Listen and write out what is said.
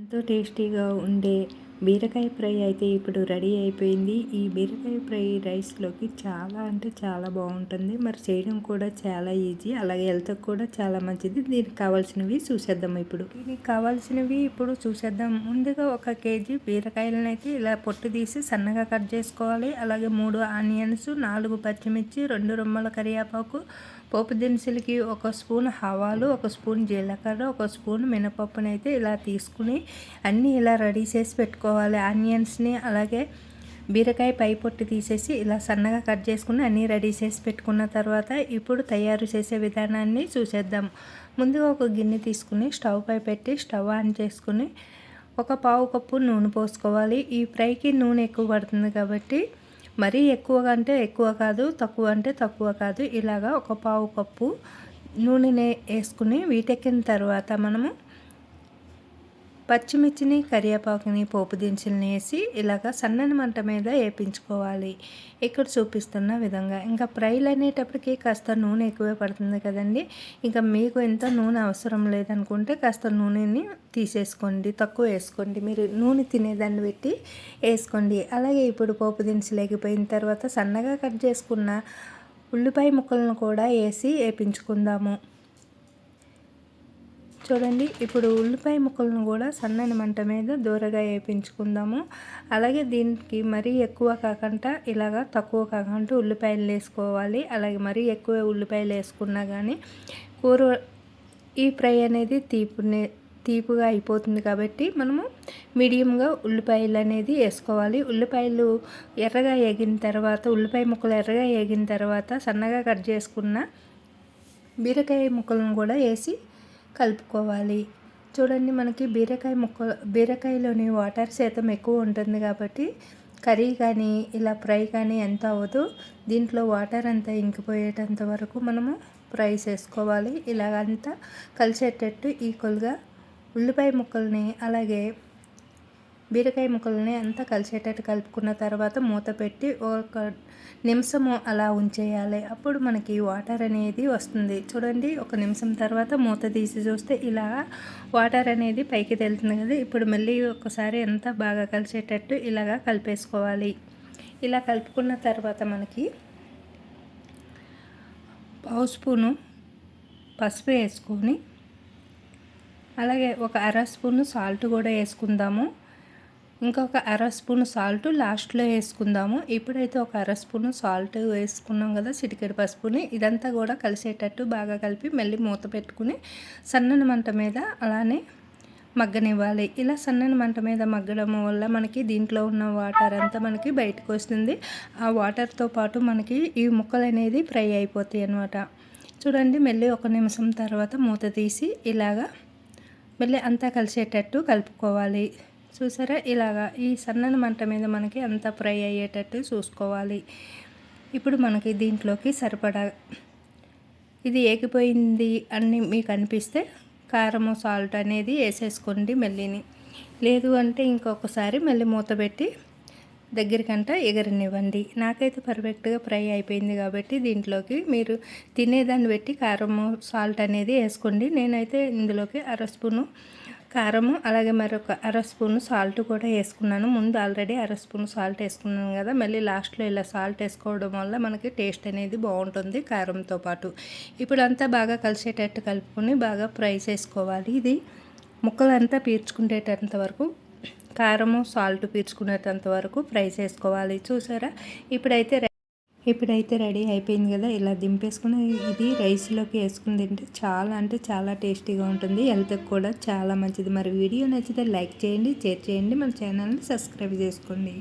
ఎంతో టేస్టీగా ఉండే బీరకాయ ఫ్రై అయితే ఇప్పుడు రెడీ అయిపోయింది. ఈ బీరకాయ ఫ్రై రైస్లోకి చాలా అంటే చాలా బాగుంటుంది. మరి చేయడం కూడా చాలా ఈజీ, అలాగే హెల్త్కి కూడా చాలా మంచిది. దీనికి కావాల్సినవి చూసేద్దాం. ఇప్పుడు చూసేద్దాం. ముందుగా 1 కేజీ బీరకాయలను అయితే ఇలా పొట్టు తీసి సన్నగా కట్ చేసుకోవాలి. అలాగే 3 ఆనియన్స్, 4 పచ్చిమిర్చి, 2 రెమ్మల కరివేపాకు, పోపు దినుసులకి 1 స్పూన్ ఆవాలు, 1 స్పూన్ జీలకర్ర, 1 స్పూన్ మినపప్పుని అయితే ఇలా తీసుకుని అన్నీ ఇలా రెడీ చేసి పెట్టుకోవాలి. ఆనియన్స్ని అలాగే బీరకాయ పై పొట్టు తీసేసి ఇలా సన్నగా కట్ చేసుకుని అన్నీ రెడీ చేసి పెట్టుకున్న తర్వాత ఇప్పుడు తయారు చేసే విధానాన్ని చూసేద్దాం. ముందుగా ఒక గిన్నె తీసుకుని స్టవ్ పై పెట్టి స్టవ్ ఆన్ చేసుకుని 1 పావు కప్పు నూనె పోసుకోవాలి. ఈ ఫ్రైకి నూనె ఎక్కువ పడుతుంది కాబట్టి మరీ ఎక్కువగా అంటే ఎక్కువ కాదు, తక్కువ అంటే తక్కువ కాదు, ఇలాగా 1 పావు కప్పు నూనెని వేసుకుని వీటెక్కిన తర్వాత మనము పచ్చిమిర్చిని, కరివేపాకుని, పోపు దినుసులని వేసి ఇలాగ సన్నని మంట మీద వేయించుకోవాలి. ఇక్కడ చూపిస్తున్న విధంగా. ఇంకా ఫ్రైలు అనేటప్పటికి కాస్త నూనె ఎక్కువే పడుతుంది కదండి. ఇంకా మీకు ఎంత నూనె అవసరం లేదనుకుంటే కాస్త నూనెని తీసేసుకోండి, తక్కువ వేసుకోండి. మీరు నూనె తినేదాన్ని పెట్టి వేసుకోండి. అలాగే ఇప్పుడు పోపు దినుసులు వేగిపోయిన తర్వాత సన్నగా కట్ చేసుకున్న ఉల్లిపాయ ముక్కలను కూడా వేసి వేయించుకుందాము. చూడండి, ఇప్పుడు ఉల్లిపాయ ముక్కలను కూడా సన్నని మంట మీద దూరగా వేయించుకుందాము. అలాగే దీనికి మరీ ఎక్కువ కాకుండా ఇలాగా తక్కువ కాకుండా ఉల్లిపాయలు వేసుకోవాలి. అలాగే మరీ ఎక్కువ ఉల్లిపాయలు వేసుకున్నా కానీ కూర ఈ ఫ్రై అనేది తీపుగా అయిపోతుంది కాబట్టి మనము మీడియంగా ఉల్లిపాయలు అనేది వేసుకోవాలి. ఉల్లిపాయలు ఎర్రగా వేగిన తర్వాత ఉల్లిపాయ ముక్కలు ఎర్రగా వేగిన తర్వాత సన్నగా కట్ చేసుకున్న బీరకాయ ముక్కలను కూడా వేసి కలుపుకోవాలి. చూడండి, మనకి బీరకాయలోని వాటర్ శాతం ఎక్కువ ఉంటుంది కాబట్టి కర్రీ కానీ ఇలా ఫ్రై కానీ ఎంత అవ్వదు. దీంట్లో వాటర్ అంతా ఇంకిపోయేటంత వరకు మనము ఫ్రై చేసుకోవాలి. ఇలాగంతా కలిసేటట్టు ఈక్వల్గా ఉల్లిపాయ ముక్కల్ని అలాగే బీరకాయ ముక్కల్ని అంతా కలిసేటట్టు కలుపుకున్న తర్వాత మూత పెట్టి 1 నిమిషము అలా ఉంచేయాలి. అప్పుడు మనకి వాటర్ అనేది వస్తుంది. చూడండి, 1 నిమిషం తర్వాత మూత తీసి చూస్తే ఇలా వాటర్ అనేది పైకి తెలుతుంది కదా. ఇప్పుడు మళ్ళీ ఒకసారి అంతా బాగా కలిసేటట్టు ఇలాగా కలిపేసుకోవాలి. ఇలా కలుపుకున్న తర్వాత మనకి పావు స్పూను పసుపు వేసుకొని అలాగే 1 అర స్పూను సాల్ట్ కూడా వేసుకుందాము. ఇంకొక 1 స్పూను సాల్ట్ లాస్ట్లో వేసుకుందాము. ఇప్పుడైతే 1 అర స్పూను సాల్ట్ వేసుకున్నాం కదా, చిటికెడు పసుపుని ఇదంతా కూడా కలిసేటట్టు బాగా కలిపి మళ్ళీ మూత పెట్టుకుని సన్నని మంట మీద అలానే మగ్గనివ్వాలి. ఇలా సన్నని మంట మీద మగ్గడం వల్ల మనకి దీంట్లో ఉన్న వాటర్ అంతా మనకి బయటకు వస్తుంది. ఆ వాటర్తో పాటు మనకి ఈ ముక్కలు అనేది ఫ్రై అయిపోతాయి అన్నమాట. చూడండి, మళ్ళీ 1 నిమిషం తర్వాత మూత తీసి ఇలాగా మళ్ళీ అంతా కలిసేటట్టు కలుపుకోవాలి. చూసారా, ఇలాగా ఈ సన్నని మంట మీద మనకి అంతా ఫ్రై అయ్యేటట్టు చూసుకోవాలి. ఇప్పుడు మనకి దీంట్లోకి సరిపడా ఇది ఏగిపోయింది అని మీకు అనిపిస్తే కారము, సాల్ట్ అనేది వేసేసుకోండి మళ్ళీని. లేదు అంటే ఇంకొకసారి మళ్ళీ మూత పెట్టి దగ్గరికంట ఎగరనివ్వండి. నాకైతే పర్ఫెక్ట్గా ఫ్రై అయిపోయింది కాబట్టి దీంట్లోకి మీరు తినేదాన్ని పెట్టి కారము, సాల్ట్ అనేది వేసుకోండి. నేనైతే ఇందులోకి 1 స్పూను కారము అలాగే మరొక 1 స్పూను సాల్ట్ కూడా వేసుకున్నాను. ముందు ఆల్రెడీ 1 స్పూను సాల్ట్ వేసుకున్నాను కదా, మళ్ళీ లాస్ట్లో ఇలా సాల్ట్ వేసుకోవడం వల్ల మనకి టేస్ట్ అనేది బాగుంటుంది కారంతో పాటు. ఇప్పుడు అంతా బాగా కలిసేటట్టు కలుపుకొని బాగా ఫ్రై చేసుకోవాలి. ఇది ముక్కలంతా పీల్చుకునేటంత వరకు కారము, సాల్ట్ పీల్చుకునేటంత వరకు ఫ్రై చేసుకోవాలి. చూసారా, ఇప్పుడైతే రెడీ అయిపోయింది కదా. ఇలా దింపేసుకుని ఇది రైస్లోకి వేసుకుని తింటే చాలా అంటే చాలా టేస్టీగా ఉంటుంది. హెల్త్కి కూడా చాలా మంచిది. మరి వీడియో నచ్చితే లైక్ చేయండి, షేర్ చేయండి, మన ఛానల్ని సబ్స్క్రైబ్ చేసుకోండి.